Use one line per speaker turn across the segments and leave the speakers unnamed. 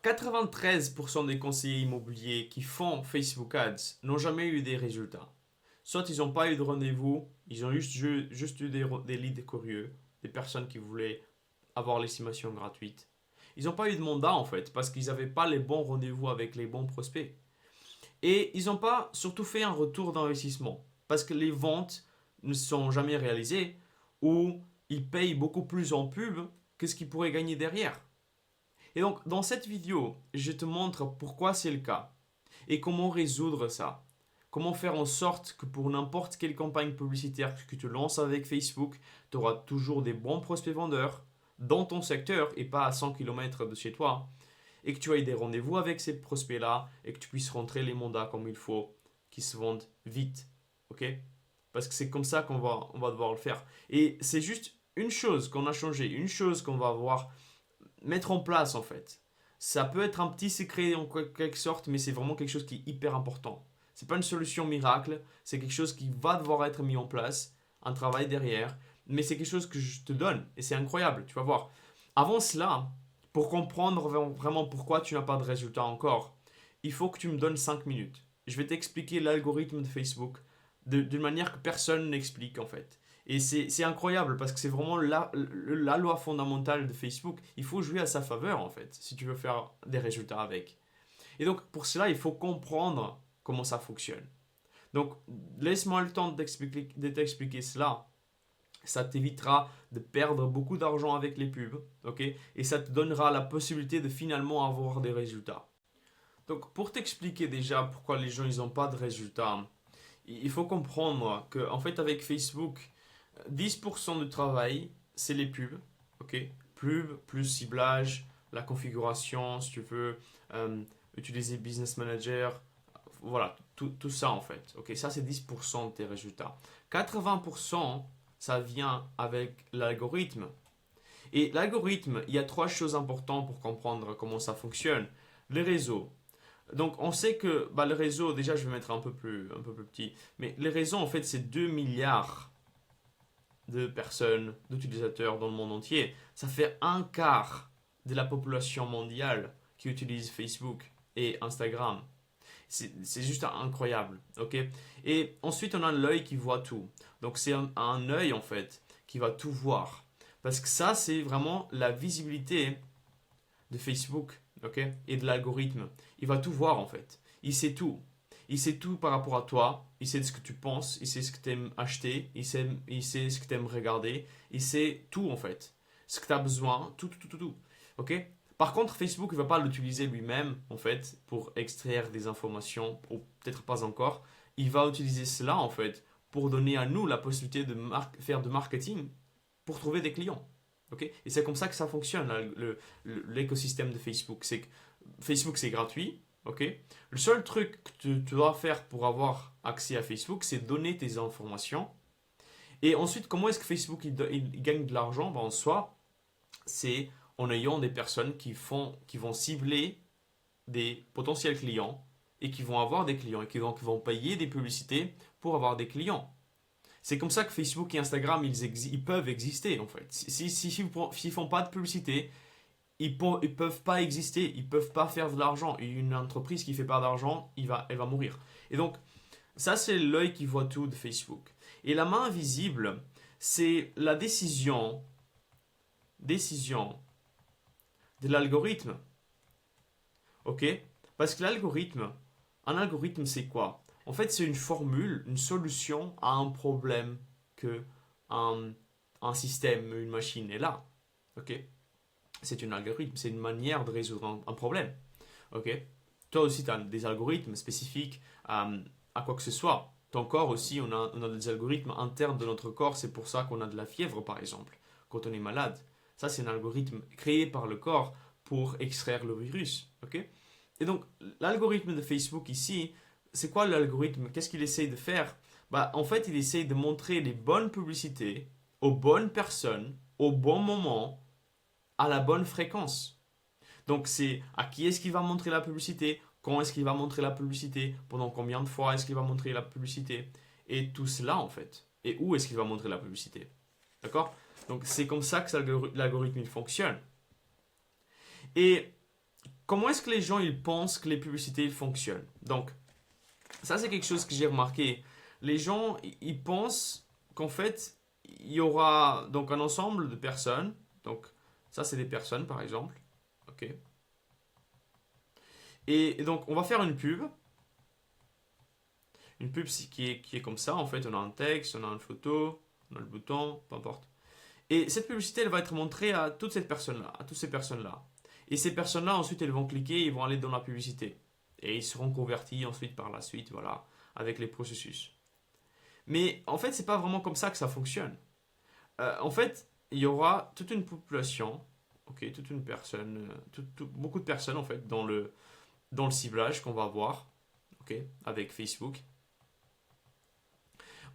93% des conseillers immobiliers qui font Facebook Ads n'ont jamais eu des résultats. Soit ils n'ont pas eu de rendez-vous, ils ont juste eu des leads curieux, des personnes qui voulaient avoir l'estimation gratuite. Ils n'ont pas eu de mandat en fait, parce qu'ils n'avaient pas les bons rendez-vous avec les bons prospects. Et ils n'ont pas surtout fait un retour d'investissement, parce que les ventes ne sont jamais réalisées, ou ils payent beaucoup plus en pub que ce qu'ils pourraient gagner derrière. Et donc, dans cette vidéo, je te montre pourquoi c'est le cas et comment résoudre ça. Comment faire en sorte que pour n'importe quelle campagne publicitaire que tu lances avec Facebook, tu auras toujours des bons prospects vendeurs dans ton secteur et pas à 100 km de chez toi. Et que tu aies des rendez-vous avec ces prospects-là et que tu puisses rentrer les mandats comme il faut, qui se vendent vite. Ok? Parce que c'est comme ça on va devoir le faire. Et c'est juste une chose qu'on a changé, une chose qu'on va avoir mettre en place en fait. Ça peut être un petit secret en quelque sorte, mais c'est vraiment quelque chose qui est hyper important. C'est pas une solution miracle, c'est quelque chose qui va devoir être mis en place, un travail derrière, mais c'est quelque chose que je te donne et c'est incroyable, tu vas voir. Avant cela, pour comprendre vraiment pourquoi tu n'as pas de résultat encore, il faut que tu me donnes 5 minutes. Je vais t'expliquer l'algorithme de Facebook d'une manière que personne n'explique en fait. Et c'est incroyable parce que c'est vraiment la loi fondamentale de Facebook. Il faut jouer à sa faveur en fait, si tu veux faire des résultats avec. Et donc pour cela, il faut comprendre comment ça fonctionne. Donc laisse-moi le temps de t'expliquer cela. Ça t'évitera de perdre beaucoup d'argent avec les pubs, ok? Et ça te donnera la possibilité de finalement avoir des résultats. Donc pour t'expliquer déjà pourquoi les gens ils n'ont pas de résultats, il faut comprendre que en fait avec Facebook, 10% du travail, c'est les pubs. Ok, pubs plus ciblage, la configuration, si tu veux, utiliser Business Manager. Voilà, tout ça en fait. Ok, ça c'est 10% de tes résultats. 80%, ça vient avec l'algorithme. Et l'algorithme, il y a trois choses importantes pour comprendre comment ça fonctionne. Les réseaux. Donc on sait que bah, le réseau, déjà je vais mettre un peu plus petit, mais les réseaux en fait c'est 2 milliards de personnes, d'utilisateurs dans le monde entier. Ça fait un quart de la population mondiale qui utilise Facebook et Instagram. C'est juste incroyable, ok? Et ensuite, on a l'œil qui voit tout. Donc, c'est un œil, en fait, qui va tout voir. Parce que ça, c'est vraiment la visibilité de Facebook, ok? Et de l'algorithme. Il va tout voir, en fait. Il sait tout. Il sait tout par rapport à toi. Il sait ce que tu penses. Il sait ce que tu aimes acheter. Il sait ce que tu aimes regarder. Il sait tout, en fait. Ce que tu as besoin. Tout. Ok? Par contre, Facebook ne va pas l'utiliser lui-même, en fait, pour extraire des informations, ou peut-être pas encore. Il va utiliser cela, en fait, pour donner à nous la possibilité de faire du marketing pour trouver des clients. Ok? Et c'est comme ça que ça fonctionne, l'écosystème de Facebook. C'est que Facebook, c'est gratuit. Ok? Le seul truc que tu dois faire pour avoir accès à Facebook, c'est donner tes informations. Et ensuite, comment est-ce que Facebook il gagne de l'argent? Ben, en soi, c'est en ayant des personnes qui vont cibler des potentiels clients et qui vont avoir des clients et qui vont payer des publicités pour avoir des clients. C'est comme ça que Facebook et Instagram, ils peuvent exister en fait. S'ils ne font pas de publicité, ils peuvent pas exister, ils peuvent pas faire de l'argent. Une entreprise qui ne fait pas d'argent, elle va mourir. Et donc, ça c'est l'œil qui voit tout de Facebook. Et la main invisible, c'est la décision de l'algorithme. Ok? Parce que un algorithme c'est quoi? En fait, c'est une formule, une solution à un problème que un, un système, une machine est là. Ok? C'est un algorithme, c'est une manière de résoudre un problème. Ok? Toi aussi, tu as des algorithmes spécifiques à quoi que ce soit. Ton corps aussi, on a des algorithmes internes de notre corps. C'est pour ça qu'on a de la fièvre, par exemple, quand on est malade. Ça, c'est un algorithme créé par le corps pour extraire le virus. Ok? Et donc, l'algorithme de Facebook ici, c'est quoi l'algorithme? Qu'est-ce qu'il essaye de faire? Bah, en fait, il essaye de montrer les bonnes publicités aux bonnes personnes, au bon moment, à la bonne fréquence. Donc c'est à qui est-ce qu'il va montrer la publicité, quand est-ce qu'il va montrer la publicité, pendant combien de fois est-ce qu'il va montrer la publicité, et tout cela en fait. Et où est-ce qu'il va montrer la publicité. D'accord? Donc c'est comme ça que l'algorithme il fonctionne. Et comment est-ce que les gens ils pensent que les publicités ils fonctionnent? Donc, ça c'est quelque chose que j'ai remarqué. Les gens ils pensent qu'en fait, il y aura donc un ensemble de personnes. Donc, ça c'est des personnes par exemple. Ok. Et donc, on va faire une pub. Une pub qui est comme ça, en fait. On a un texte, on a une photo, on a le bouton, peu importe. Et cette publicité, elle va être montrée à toutes ces personnes-là, à toutes ces personnes-là. Et ces personnes-là, ensuite, elles vont cliquer, ils vont aller dans la publicité. Et ils seront convertis ensuite par la suite, voilà, avec les processus. Mais en fait, c'est pas vraiment comme ça que ça fonctionne. En fait, il y aura toute une population, ok, toute une personne, beaucoup de personnes en fait dans le ciblage qu'on va avoir, ok, avec Facebook.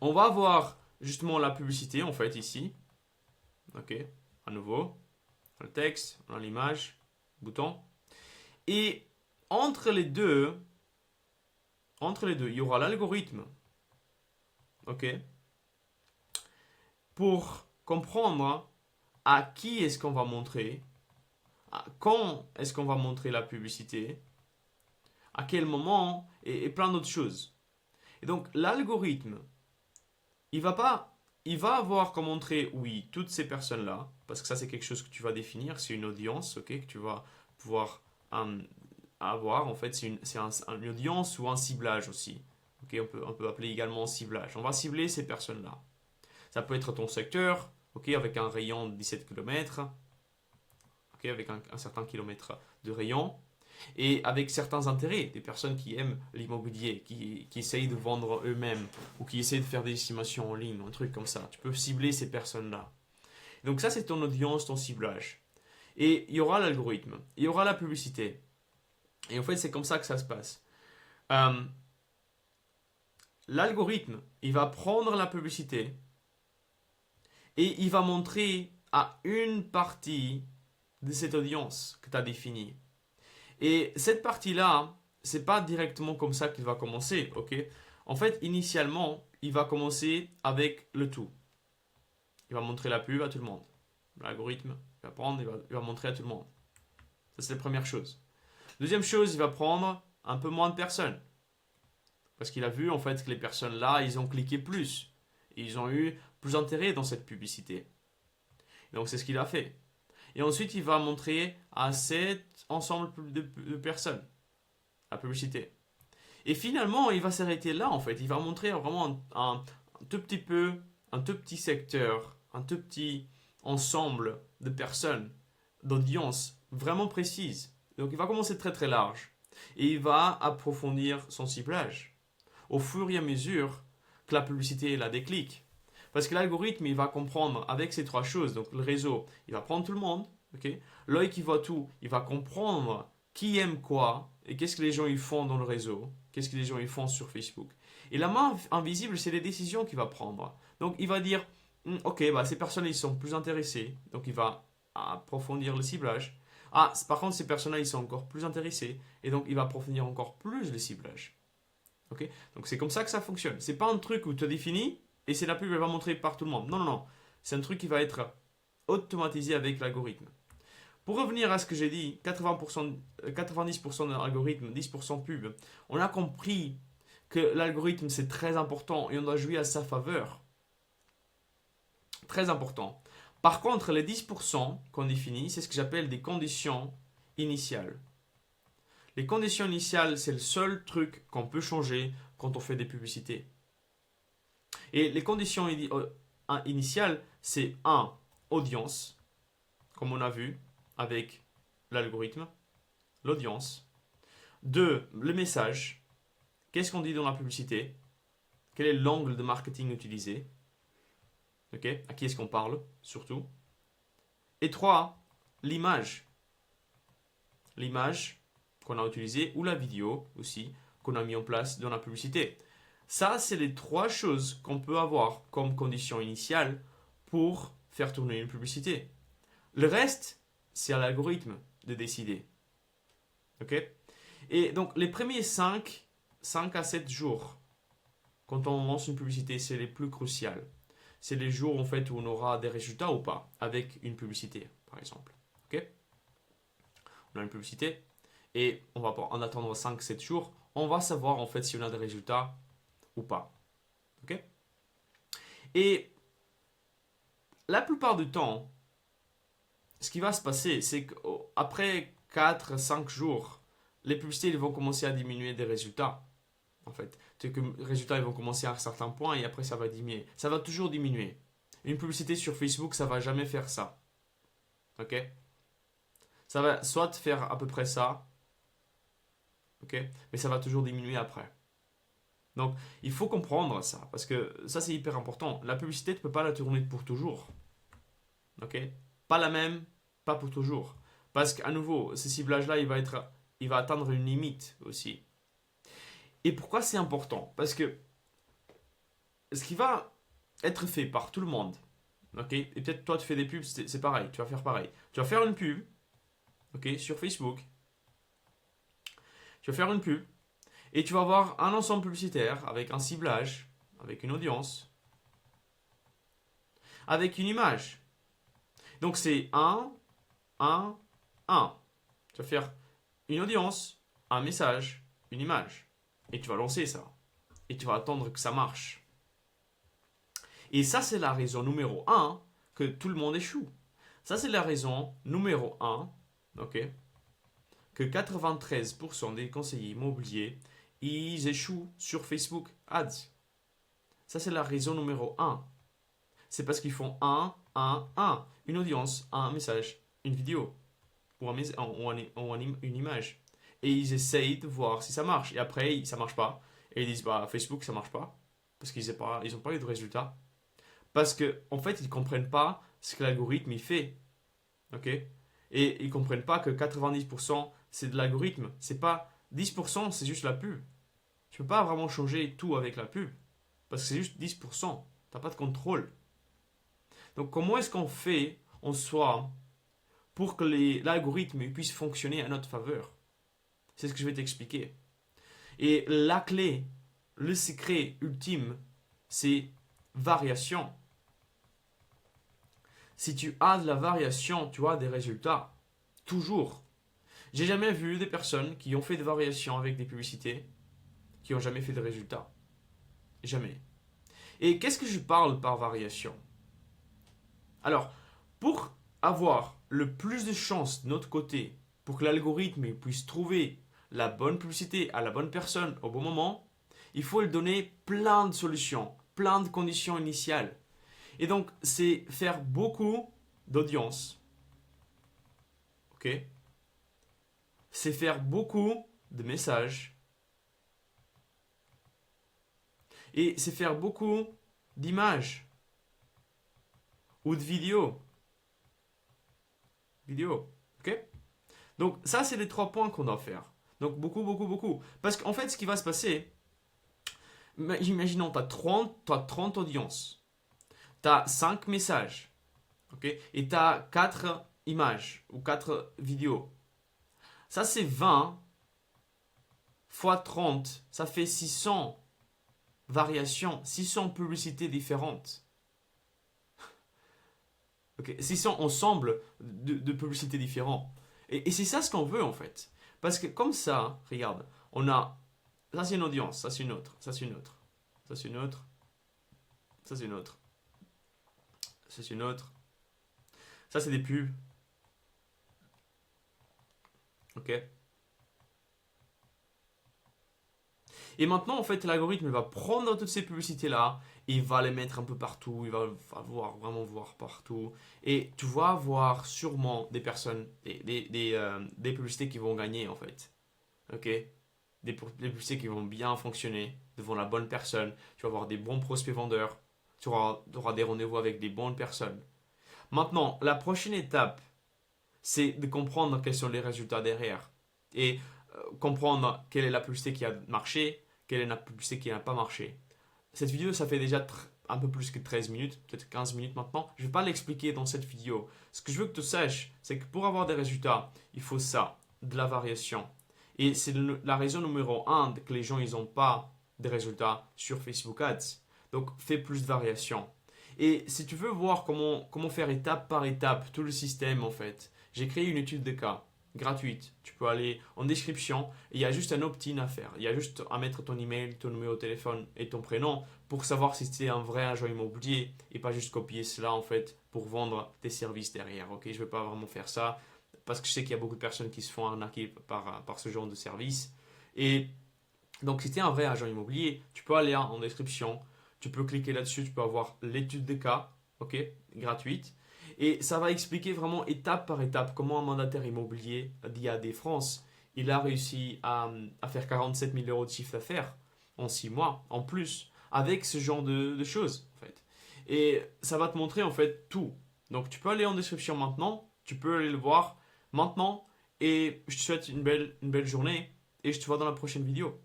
On va avoir justement la publicité en fait ici, ok, à nouveau, le texte, on a l'image, bouton. Et entre les deux, il y aura l'algorithme, ok, pour comprendre à qui est-ce qu'on va montrer, quand est-ce qu'on va montrer la publicité, à quel moment, et plein d'autres choses. Et donc l'algorithme, il va pas, il va avoir comme montrer, oui, toutes ces personnes-là, parce que ça c'est quelque chose que tu vas définir, c'est une audience, ok, que tu vas pouvoir avoir, en fait, une audience ou un ciblage aussi. Ok, on peut appeler également ciblage. On va cibler ces personnes-là. Ça peut être ton secteur, ok, avec un rayon de 17 km, ok, avec un certain kilomètre de rayon, et avec certains intérêts, des personnes qui aiment l'immobilier, qui essayent de vendre eux-mêmes, ou qui essayent de faire des estimations en ligne, un truc comme ça. Tu peux cibler ces personnes-là. Donc ça, c'est ton audience, ton ciblage. Et il y aura l'algorithme, il y aura la publicité. Et en fait, c'est comme ça que ça se passe. Euh, L'algorithme, il va prendre la publicité et il va montrer à une partie de cette audience que tu as définie. Et cette partie-là, c'est pas directement comme ça qu'il va commencer, ok? En fait, initialement, il va commencer avec le tout. Il va montrer la pub à tout le monde. L'algorithme, il va prendre, il va montrer à tout le monde. Ça, c'est la première chose. Deuxième chose, il va prendre un peu moins de personnes. Parce qu'il a vu en fait que les personnes là, ils ont cliqué plus. Et ils ont eu plus d'intérêt dans cette publicité. Donc c'est ce qu'il a fait. Et ensuite, il va montrer à cet ensemble de personnes la publicité. Et finalement, il va s'arrêter là en fait. Il va montrer vraiment un tout petit peu, un tout petit secteur, un tout petit ensemble de personnes, d'audience vraiment précise. Donc il va commencer très très large. Et il va approfondir son ciblage au fur et à mesure que la publicité la déclic. Parce que l'algorithme, il va comprendre avec ces trois choses. Donc le réseau, il va prendre tout le monde. Okay. L'œil qui voit tout, il va comprendre qui aime quoi et qu'est-ce que les gens ils font dans le réseau, qu'est-ce que les gens ils font sur Facebook. Et la main invisible, c'est les décisions qu'il va prendre. Donc il va dire, ok, bah, ces personnes ils sont plus intéressées, donc il va approfondir le ciblage. Ah, par contre, ces personnes-là, ils sont encore plus intéressés, et donc il va approfondir encore plus le ciblage. Okay. Donc c'est comme ça que ça fonctionne. C'est pas un truc où tu as défini et c'est la pub elle va montrer par tout le monde. Non, non, non. C'est un truc qui va être automatisé avec l'algorithme. Pour revenir à ce que j'ai dit, 80%, 90% de l'algorithme, 10% pub, on a compris que l'algorithme c'est très important et on doit jouer à sa faveur. Très important. Par contre, les 10% qu'on définit, c'est ce que j'appelle des conditions initiales. Les conditions initiales, c'est le seul truc qu'on peut changer quand on fait des publicités. Et les conditions initiales, c'est 1. Audience, comme on a vu avec l'algorithme, l'audience. 2. Le message. Qu'est-ce qu'on dit dans la publicité? Quel est l'angle de marketing utilisé? Okay. À qui est-ce qu'on parle, surtout? Et 3. L'image. L'image qu'on a utilisée ou la vidéo aussi qu'on a mis en place dans la publicité. Ça, c'est les trois choses qu'on peut avoir comme condition initiale pour faire tourner une publicité. Le reste, c'est à l'algorithme de décider. Ok? Et donc, les premiers 5 à 7 jours, quand on lance une publicité, c'est les plus cruciaux. C'est les jours en fait, où on aura des résultats ou pas, avec une publicité, par exemple. Ok? On a une publicité. et on va en attendre 5-7 jours, on va savoir en fait si on a des résultats ou pas. Ok? Et la plupart du temps, ce qui va se passer, c'est qu'après 4-5 jours, les publicités ils vont commencer à diminuer des résultats. En fait, c'est que les résultats ils vont commencer à un certain point et après ça va diminuer. Ça va toujours diminuer. Une publicité sur Facebook, ça va jamais faire ça. Ok? Ça va soit faire à peu près ça, ok? Mais ça va toujours diminuer après. Donc, il faut comprendre ça, parce que ça c'est hyper important. La publicité, tu ne peux pas la tourner pour toujours. Ok? Pas la même, pas pour toujours. Parce qu'à nouveau, ce ciblage-là, il va atteindre une limite aussi. Et pourquoi c'est important? Parce que ce qui va être fait par tout le monde, ok? Et peut-être toi tu fais des pubs, c'est pareil, tu vas faire pareil. Tu vas faire une pub, ok, sur Facebook. Tu vas faire une pub et tu vas avoir un ensemble publicitaire avec un ciblage, avec une audience, avec une image. Donc c'est un, 1. Tu vas faire une audience, un message, une image. Et tu vas lancer ça. Et tu vas attendre que ça marche. Et ça, c'est la raison numéro 1 que tout le monde échoue. Ça, c'est la raison numéro 1, ok, que 93% des conseillers immobiliers, ils échouent sur Facebook Ads. Ça, c'est la raison numéro 1. C'est parce qu'ils font un. Une audience, un message, une vidéo ou une image. Et ils essayent de voir si ça marche. Et après, ça marche pas. Et ils disent, bah, Facebook, ça marche pas. Parce qu'ils n'ont pas eu de résultats. Parce qu'en en fait, ils ne comprennent pas ce que l'algorithme il fait. Ok? Et ils ne comprennent pas que 90% c'est de l'algorithme. C'est pas 10%, c'est juste la pub. Tu peux pas vraiment changer tout avec la pub. Parce que c'est juste 10%. Tu n'as pas de contrôle. Donc comment est-ce qu'on fait en soi pour que l'algorithme puisse fonctionner à notre faveur? C'est ce que je vais t'expliquer. Et la clé, le secret ultime, c'est variation. Si tu as de la variation, tu as des résultats. Toujours. J'ai jamais vu des personnes qui ont fait des variations avec des publicités qui n'ont jamais fait de résultats. Jamais. Et qu'est-ce que je parle par variation? Alors, pour avoir le plus de chances de notre côté, pour que l'algorithme puisse trouver la bonne publicité à la bonne personne au bon moment, il faut lui donner plein de solutions, plein de conditions initiales. Et donc, c'est faire beaucoup d'audience. Ok? C'est faire beaucoup de messages. Et c'est faire beaucoup d'images. Ou de vidéos. Ok? Donc, ça, c'est les 3 points qu'on doit faire. Donc, beaucoup, beaucoup, beaucoup. Parce qu'en fait, ce qui va se passer, imaginons, tu as 30 audiences. Tu as 5 messages. Ok? Et tu as 4 images ou 4 vidéos. Ça, c'est 20 fois 30. Ça fait 600 variations, 600 publicités différentes. Okay. 600 ensembles de publicités différents. Et c'est ça ce qu'on veut en fait. Parce que comme ça, regarde, on a. Ça c'est une audience, ça c'est une autre, ça c'est une autre, ça c'est une autre, ça c'est une autre, ça c'est une autre. Ça c'est des pubs. Ok? Et maintenant, en fait, l'algorithme va prendre toutes ces publicités-là, et il va les mettre un peu partout, il va vraiment voir partout. Et tu vas avoir sûrement des personnes, des publicités qui vont gagner, en fait. Ok? Des publicités qui vont bien fonctionner devant la bonne personne. Tu vas avoir des bons prospects vendeurs. Tu auras des rendez-vous avec des bonnes personnes. Maintenant, la prochaine étape, c'est de comprendre quels sont les résultats derrière. Et comprendre quelle est la publicité qui a marché, quelle est la publicité qui n'a pas marché. Cette vidéo, ça fait déjà un peu plus que 13 minutes, peut-être 15 minutes maintenant. Je ne vais pas l'expliquer dans cette vidéo. Ce que je veux que tu saches, c'est que pour avoir des résultats, il faut ça, de la variation. Et c'est la raison numéro 1 que les gens n'ont pas de résultats sur Facebook Ads. Donc, fais plus de variation. Et si tu veux voir comment faire étape par étape tout le système, en fait, j'ai créé une étude de cas. gratuite. Tu peux aller en description et il y a juste un opt-in à faire. Il y a juste à mettre ton email, ton numéro de téléphone et ton prénom pour savoir si tu es un vrai agent immobilier et pas juste copier cela en fait pour vendre tes services derrière. Ok, je ne vais pas vraiment faire ça parce que je sais qu'il y a beaucoup de personnes qui se font arnaquer par ce genre de service. Et donc, si tu es un vrai agent immobilier, tu peux aller en description, tu peux cliquer là-dessus, tu peux avoir l'étude de cas, ok, gratuite. Et ça va expliquer vraiment étape par étape comment un mandataire immobilier d'IAD France, il a réussi à faire 47 000 euros de chiffre d'affaires en 6 mois, en plus, avec ce genre de choses, en fait. Et ça va te montrer, en fait, tout. Donc, tu peux aller en description maintenant, tu peux aller le voir maintenant, et je te souhaite une belle journée, et je te vois dans la prochaine vidéo.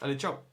Allez, ciao!